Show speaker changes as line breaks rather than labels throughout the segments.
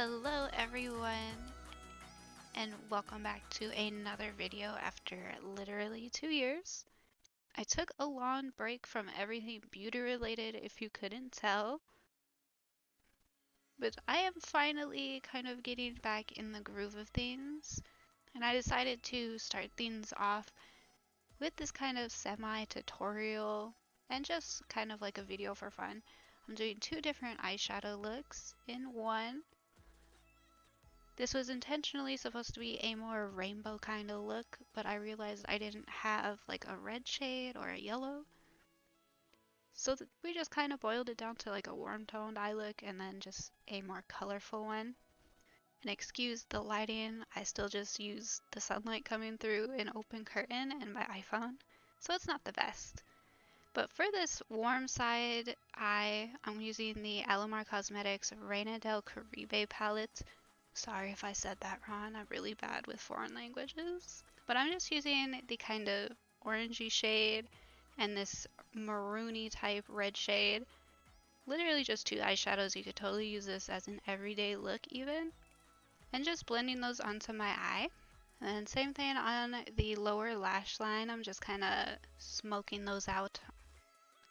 Hello everyone, and welcome back to another video after literally 2 years. I took a long break from everything beauty related if you couldn't tell, but I am finally kind of getting back in the groove of things, and I decided to start things off with this kind of semi-tutorial and just kind of like a video for fun. I'm doing two different eyeshadow looks in one. This was intentionally supposed to be a more rainbow kind of look, but I realized I didn't have like a red shade or a yellow. So we just kind of boiled it down to like a warm toned eye look and then just a more colorful one. And excuse the lighting, I still just use the sunlight coming through an open curtain and my iPhone, so it's not the best. But for this warm side eye, I'm using the Gerard Cosmetics Reina del Caribe palette. Sorry if I said that wrong, I'm really bad with foreign languages. But I'm just using the kind of orangey shade and this maroony type red shade. Literally just two eyeshadows, you could totally use this as an everyday look even. And just blending those onto my eye. And then same thing on the lower lash line, I'm just kind of smoking those out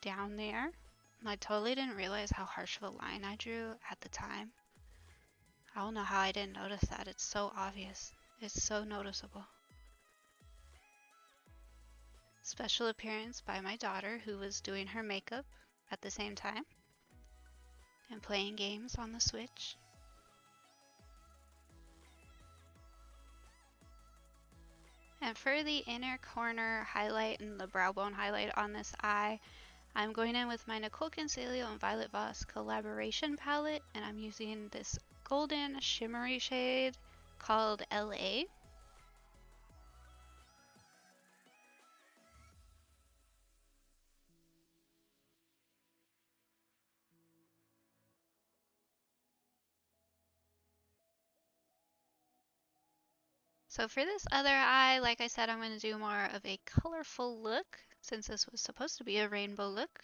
down there. I totally didn't realize how harsh of a line I drew at the time. I don't know how I didn't notice that. It's so obvious. It's so noticeable. Special appearance by my daughter, who was doing her makeup at the same time and playing games on the Switch. And for the inner corner highlight and the brow bone highlight on this eye, I'm going in with my Nicole Concealio and Violet Voss collaboration palette, and I'm using this golden shimmery shade called LA. So for this other eye, like I said, I'm going to do more of a colorful look since this was supposed to be a rainbow look.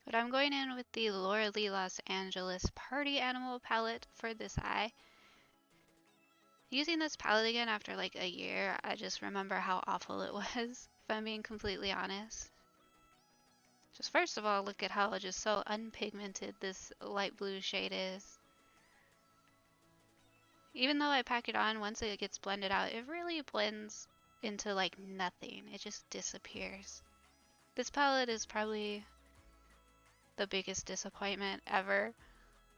But I'm going in with the Laura Lee Los Angeles Party Animal palette for this eye. Using this palette again after like a year, I just remember how awful it was, if I'm being completely honest. Just first of all, look at how just so unpigmented this light blue shade is. Even though I pack it on, once it gets blended out, it really blends into like nothing. It just disappears. This palette is probably the biggest disappointment ever,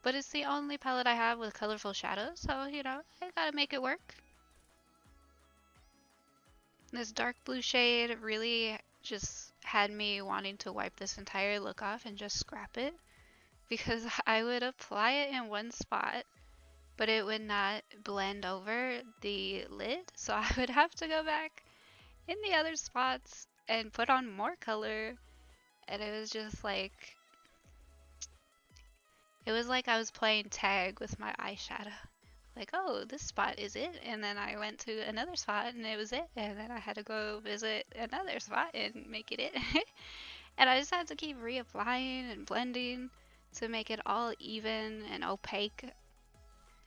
but it's the only palette I have with colorful shadows, so you know, I gotta make it work. This dark blue shade really just had me wanting to wipe this entire look off and just scrap it, because I would apply it in one spot but it would not blend over the lid, so I would have to go back in the other spots and put on more color, and it was just like, it was like I was playing tag with my eyeshadow. Like, oh, this spot is it, and then I went to another spot and it was it, and then I had to go visit another spot and make it. And I just had to keep reapplying and blending to make it all even and opaque.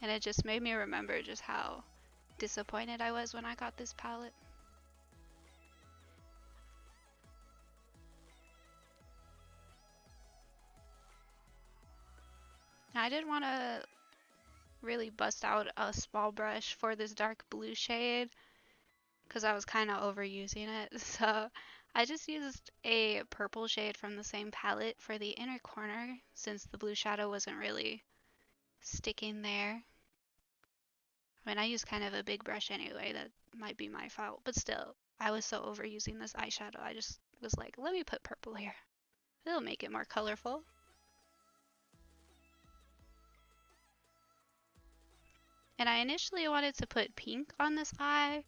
And it just made me remember just how disappointed I was when I got this palette. I didn't want to really bust out a small brush for this dark blue shade because I was kind of overusing it. So I just used a purple shade from the same palette for the inner corner since the blue shadow wasn't really sticking there. I mean, I used kind of a big brush anyway, that might be my fault, but still, I was so overusing this eyeshadow, I just was like, let me put purple here. It'll make it more colorful. And I initially wanted to put pink on this eye,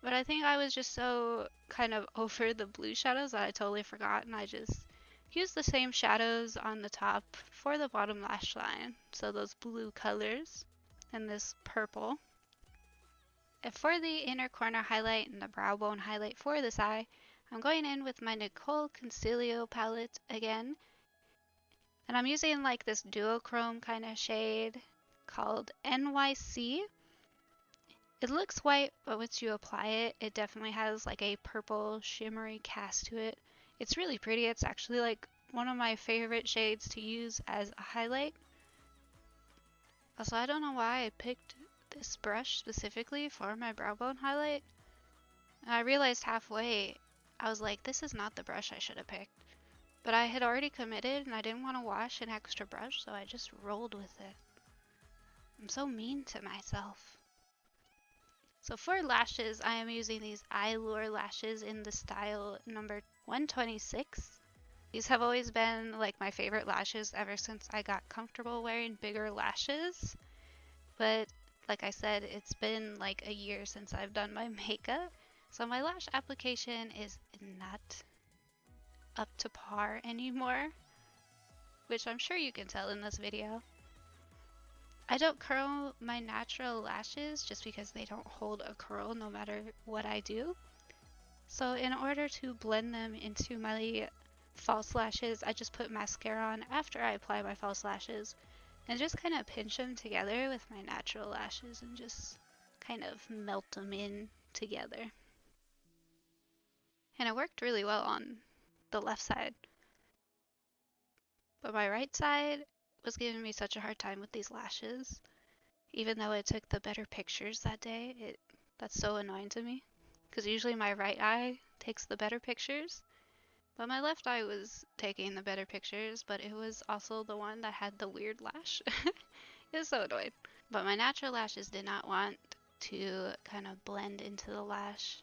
but I think I was just so kind of over the blue shadows that I totally forgot, and I just used the same shadows on the top for the bottom lash line. So those blue colors and this purple. And for the inner corner highlight and the brow bone highlight for this eye, I'm going in with my Nicole Concealio palette again. And I'm using like this duochrome kind of shade. called NYC. It looks white, but once you apply it, it definitely has like a purple shimmery cast to it. It's really pretty. It's actually like one of my favorite shades to use as a highlight. Also, I don't know why I picked this brush specifically for my brow bone highlight. I realized halfway, I was like, this is not the brush I should have picked. But I had already committed and I didn't want to wash an extra brush, so I just rolled with it. I'm so mean to myself. So for lashes, I am using these Eyelure lashes in the style number 126. These have always been like my favorite lashes ever since I got comfortable wearing bigger lashes. But like I said, it's been like a year since I've done my makeup. So my lash application is not up to par anymore, which I'm sure you can tell in this video. I don't curl my natural lashes just because they don't hold a curl no matter what I do. So in order to blend them into my false lashes, I just put mascara on after I apply my false lashes and just kind of pinch them together with my natural lashes and just kind of melt them in together. And it worked really well on the left side. But my right side was giving me such a hard time with these lashes. Even though it took the better pictures that day, that's so annoying to me. Because usually my right eye takes the better pictures. But my left eye was taking the better pictures, but it was also the one that had the weird lash. It was so annoying. But my natural lashes did not want to kind of blend into the lash.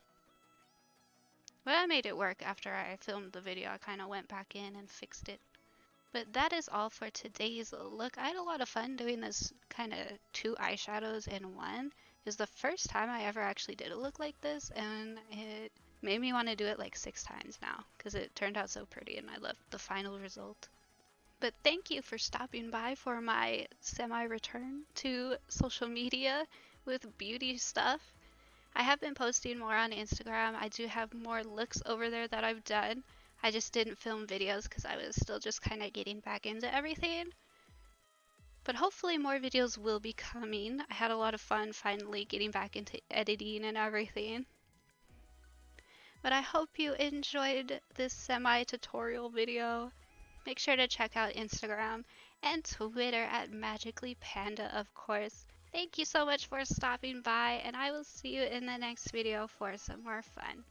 But I made it work after I filmed the video. I kind of went back in and fixed it. But that is all for today's look. I had a lot of fun doing this kind of 2 eyeshadows in one. It was the first time I ever actually did a look like this, and it made me want to do it like 6 times now because it turned out so pretty and I loved the final result. But thank you for stopping by for my semi-return to social media with beauty stuff. I have been posting more on Instagram. I do have more looks over there that I've done. I just didn't film videos because I was still just kind of getting back into everything. But hopefully more videos will be coming. I had a lot of fun finally getting back into editing and everything. But I hope you enjoyed this semi-tutorial video. Make sure to check out Instagram and Twitter at magicallypanda, of course. Thank you so much for stopping by, and I will see you in the next video for some more fun.